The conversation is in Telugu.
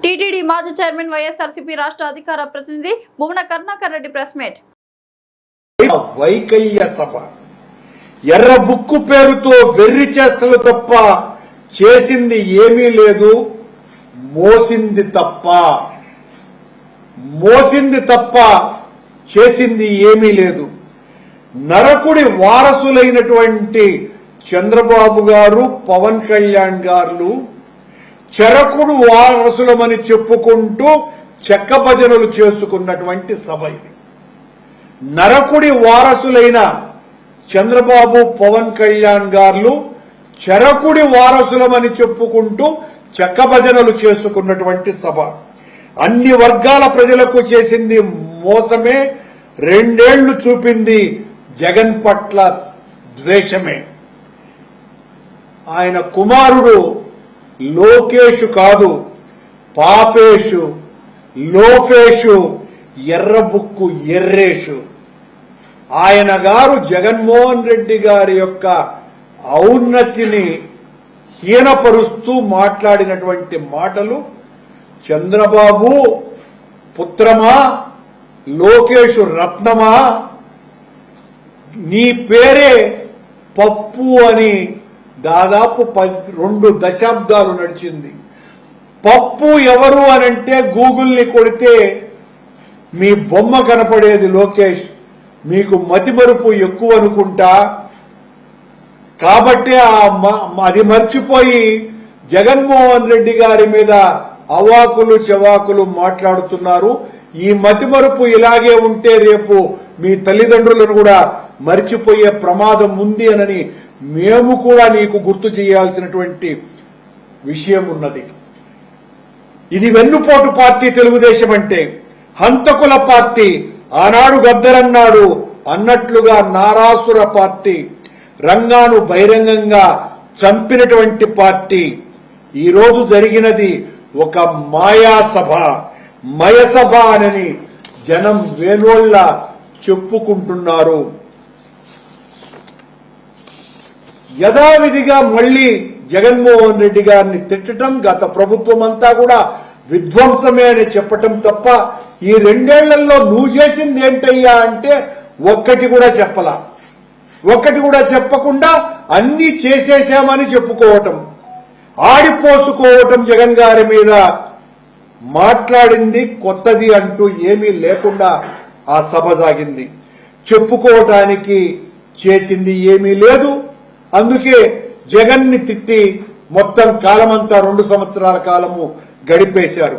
టీటీడీ మాజీ చైర్మన్ వైఎస్ఆర్సీపీ రాష్ట్ర అధికార ప్రతినిధి భువన కరుణాకర్ రెడ్డి ప్రెస్ మీట్. వైకల్య సభ ఎర్ర బుక్కు పేరుతో వెర్రి చేష్టలు తప్ప చేసింది ఏమీ లేదు. మోసింది తప్ప చేసింది ఏమీ లేదు. నరకుడి వారసులైనటువంటి చంద్రబాబు గారు, పవన్ కళ్యాణ్ గారు చెరకుడు వారసులమని చెప్పుకుంటూ చెక్క భజనలు చేసుకున్నటువంటి సభ ఇది. నరకుడి వారసులైన చంద్రబాబు, పవన్ కళ్యాణ్ గారు చెరకుడి వారసులమని చెప్పుకుంటూ చెక్క భజనలు చేసుకున్నటువంటి సభ. అన్ని వర్గాల ప్రజలకు చేసింది మోసమే. 2 ఏళ్లు చూపింది జగన్ పట్ల ద్వేషమే. ఆయన కుమారుడు లోకేషు కాదు, పాపేషు, లోఫేషు, ఎర్రబుక్కు ఎర్రేషు. ఆయన గారు జగన్మోహన్ రెడ్డి గారి యొక్క ఔన్నతిని హీనపరుస్తూ మాట్లాడినటువంటి మాటలు, చంద్రబాబు పుత్రమా, లోకేషు రత్నమా, నీ పేరే పప్పు అని దాదాపు 2 దశాబ్దాలు నడిచింది. పప్పు ఎవరు అనంటే గూగుల్ని కొడితే మీ బొమ్మ కనపడేది లోకేష్. మీకు మతిమరుపు ఎక్కువ అనుకుంటా, కాబట్టి అది మర్చిపోయి జగన్మోహన్ రెడ్డి గారి మీద అవాకులు చెవాకులు మాట్లాడుతున్నారు. ఈ మతిమరుపు ఇలాగే ఉంటే రేపు మీ తల్లిదండ్రులను కూడా మర్చిపోయే ప్రమాదం ఉంది అని మేము కూడా నీకు గుర్తు చేయాల్సినటువంటి విషయం ఉన్నది. ఇది వెన్నుపోటు పార్టీ తెలుగుదేశం అంటే, హంతకుల పార్టీ. ఆనాడు గద్దరన్నాడు అన్నట్లుగా నారాసుర పార్టీ, రంగాను బహిరంగంగా చంపినటువంటి పార్టీ. ఈరోజు జరిగినది ఒక మాయాసభ, మయసభ అని జనం వేనోళ్ల చెప్పుకుంటున్నారు. యథావిధిగా మళ్లీ జగన్మోహన్ రెడ్డి గారిని తిట్టడం, గత ప్రభుత్వం అంతా కూడా విధ్వంసమే అని చెప్పటం తప్ప ఈ 2 ఏళ్లలో నువ్వు చేసింది ఏంటయ్యా అంటే ఒక్కటి కూడా చెప్పలా. ఒక్కటి కూడా చెప్పకుండా అన్ని చేసేశామని చెప్పుకోవటం, ఆడిపోసుకోవటం. జగన్ గారి మీద మాట్లాడింది కొత్తది అంటూ ఏమీ లేకుండా ఆ సభ సాగింది. చెప్పుకోవటానికి చేసింది ఏమీ లేదు. అందుకే జగన్ ని తిట్టి మొత్తం కాలమంతా 2 సంవత్సరాల కాలము గడిపేశారు.